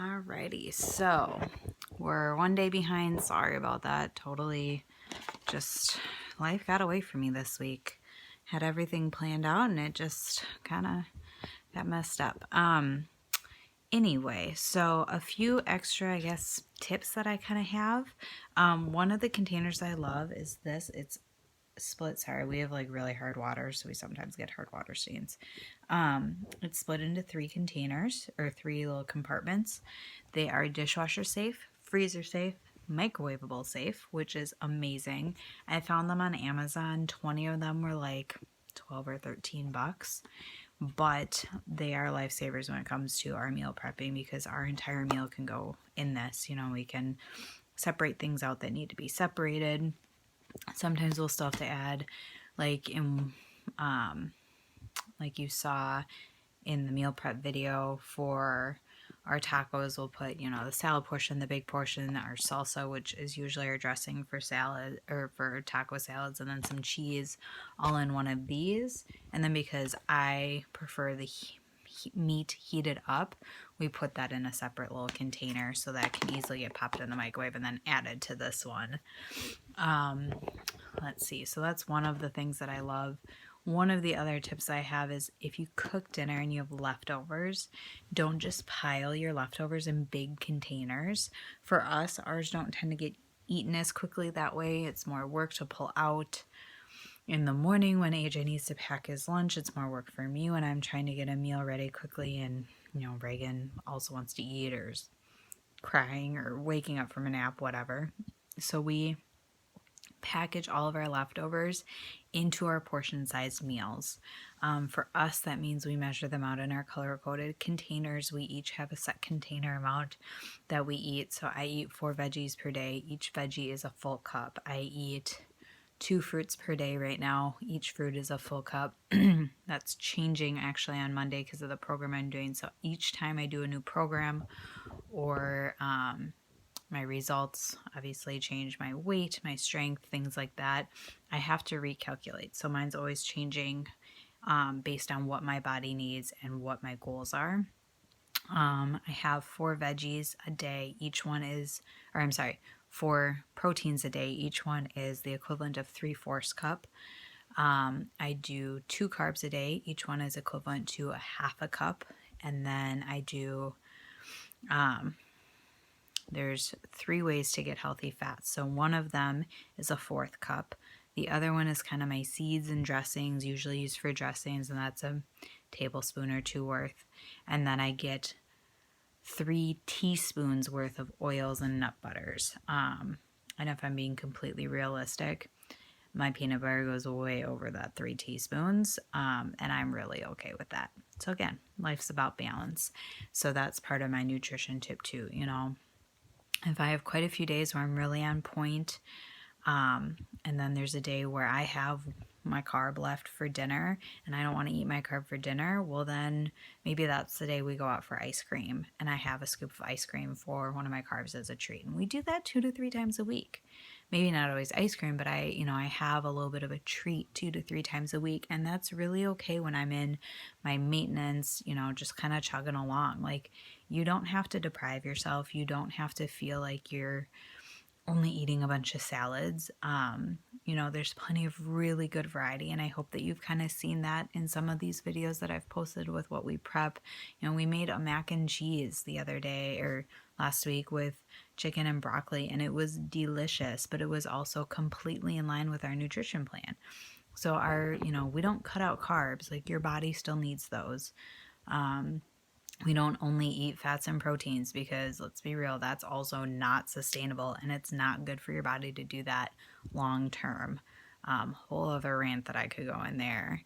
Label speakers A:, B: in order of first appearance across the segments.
A: Alrighty, so we're one day behind. Sorry about that. Totally just life got away from me this week. Had everything planned out and it just kind of got messed up. Anyway, so a few extra, I guess, tips that I kind of have. One of the containers I love is this. It's split. Sorry, we have like really hard water, so we sometimes get hard water stains. It's split into 3 containers or 3 little compartments. They are dishwasher safe, freezer safe, microwavable safe, which is amazing. I found them on Amazon. 20 of them were like 12 or 13 bucks, but they are lifesavers when it comes to our meal prepping because our entire meal can go in this. You know, we can separate things out that need to be separated. Sometimes we'll still have to add, like like you saw in the meal prep video for our tacos, we'll put, you know, the salad portion, the big portion, our salsa, which is usually our dressing for salad or for taco salads, and then some cheese all in one of these. And then because I prefer the meat heated up, we put that in a separate little container so that it can easily get popped in the microwave and then added to this one. Let's see. So that's one of the things that I love. One of the other tips I have is if you cook dinner and you have leftovers, don't just pile your leftovers in big containers. For us, ours don't tend to get eaten as quickly that way. It's more work to pull out. In the morning when AJ needs to pack his lunch, it's more work for me when I'm trying to get a meal ready quickly and, you know, Reagan also wants to eat or is crying or waking up from a nap, whatever. So we package all of our leftovers into our portion-sized meals. For us, that means we measure them out in our color-coded containers. We each have a set container amount that we eat. So I eat 4 veggies per day. Each veggie is a full cup. I eat 2 fruits per day right now. Each fruit is a full cup. That's changing actually on Monday because of the program I'm doing. So each time I do a new program or my results obviously change, my weight, my strength, things like that, I have to recalculate. So mine's always changing based on what my body needs and what my goals are. I have 4 veggies a day. Each one is, or I'm sorry, 4 proteins a day. Each one is the equivalent of 3/4 cup. I do 2 carbs a day. Each one is equivalent to a half a cup. And then I do, there's 3 ways to get healthy fats. So one of them is a 4th cup. The other one is kind of my seeds and dressings, usually used for dressings, and that's a tablespoon or 2 worth. And then I get 3 teaspoons worth of oils and nut butters. And if I'm being completely realistic, my peanut butter goes way over that 3 teaspoons, and I'm really okay with that. So again, life's about balance. So that's part of my nutrition tip too, you know. If I have quite a few days where I'm really on point, and then there's a day where I have my carb left for dinner and I don't want to eat my carb for dinner, well then maybe that's the day we go out for ice cream and I have a scoop of ice cream for one of my carbs as a treat. And we do that 2 to 3 times a week. Maybe not always ice cream, but I have a little bit of a treat 2 to 3 times a week, and that's really okay when I'm in my maintenance, just kind of chugging along. Like, you don't have to deprive yourself. You don't have to feel like you're only eating a bunch of salads. There's plenty of really good variety, and I hope that you've kind of seen that in some of these videos that I've posted with what we prep. We made a mac and cheese the other day or last week with chicken and broccoli, and it was delicious, but it was also completely in line with our nutrition plan. So we don't cut out carbs. Like, your body still needs those. We don't only eat fats and proteins because, let's be real, that's also not sustainable, and it's not good for your body to do that long term. Whole other rant that I could go in there.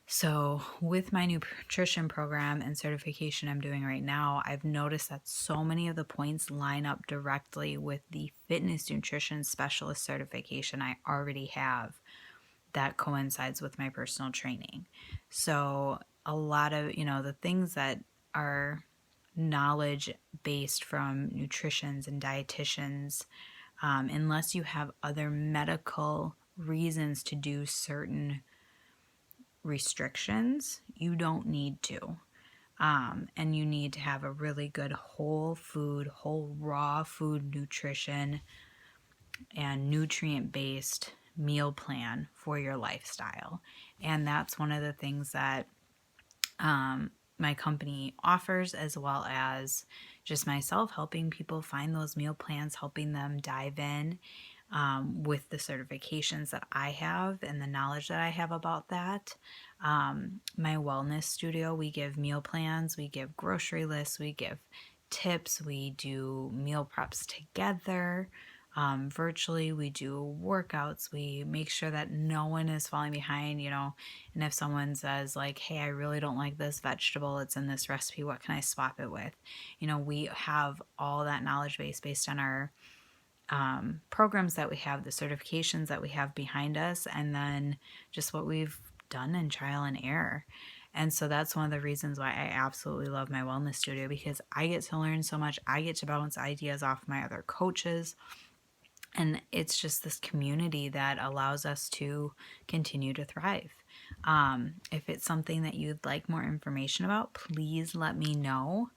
A: So with my nutrition program and certification I'm doing right now, I've noticed that so many of the points line up directly with the fitness nutrition specialist certification I already have that coincides with my personal training. So a lot of, the things that are knowledge based from nutritionists and dietitians, unless you have other medical reasons to do certain restrictions, you don't need to. And you need to have a really good whole raw food nutrition and nutrient-based meal plan for your lifestyle. And that's one of the things that my company offers, as well as just myself helping people find those meal plans, helping them dive in with the certifications that I have and the knowledge that I have about that. My wellness studio, we give meal plans, we give grocery lists, we give tips, we do meal preps together. Virtually, we do workouts. We make sure that no one is falling behind, and if someone says like, hey, I really don't like this vegetable, it's in this recipe, what can I swap it with? We have all that knowledge base based on our programs that we have, the certifications that we have behind us, and then just what we've done in trial and error. And so that's one of the reasons why I absolutely love my wellness studio, because I get to learn so much. I get to bounce ideas off my other coaches. And it's just this community that allows us to continue to thrive. If it's something that you'd like more information about, please let me know.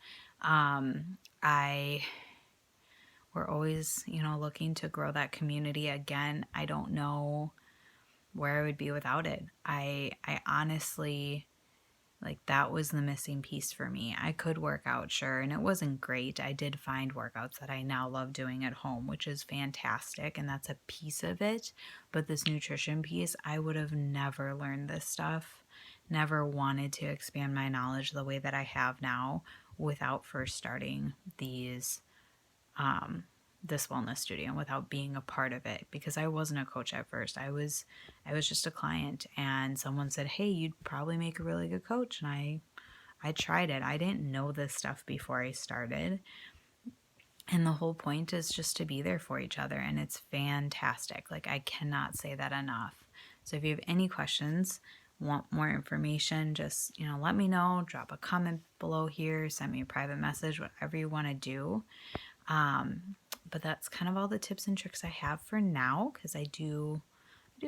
A: We're always, looking to grow that community. Again, I don't know where I would be without it. I honestly, that was the missing piece for me. I could work out, sure, and it wasn't great. I did find workouts that I now love doing at home, which is fantastic, and that's a piece of it. But this nutrition piece, I would have never learned this stuff, never wanted to expand my knowledge the way that I have now without first starting this wellness studio and without being a part of it, because I wasn't a coach at first. I was just a client, and someone said, hey, you'd probably make a really good coach. And I tried it. I didn't know this stuff before I started. And the whole point is just to be there for each other. And it's fantastic. I cannot say that enough. So if you have any questions, want more information, just, let me know. Drop a comment below here. Send me a private message, whatever you want to do. But that's kind of all the tips and tricks I have for now, because I do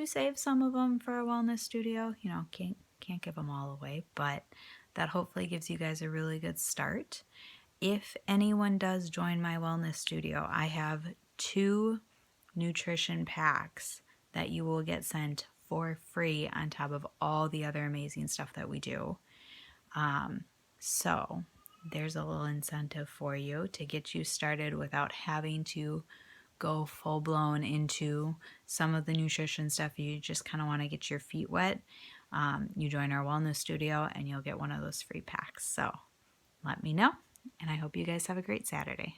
A: save some of them for a wellness studio. Can't give them all away, but that hopefully gives you guys a really good start. If anyone does join my wellness studio, I have 2 nutrition packs that you will get sent for free on top of all the other amazing stuff that we do. So there's a little incentive for you to get you started without having to go full blown into some of the nutrition stuff. You just kind of want to get your feet wet. You join our wellness studio and you'll get one of those free packs. So let me know, and I hope you guys have a great Saturday.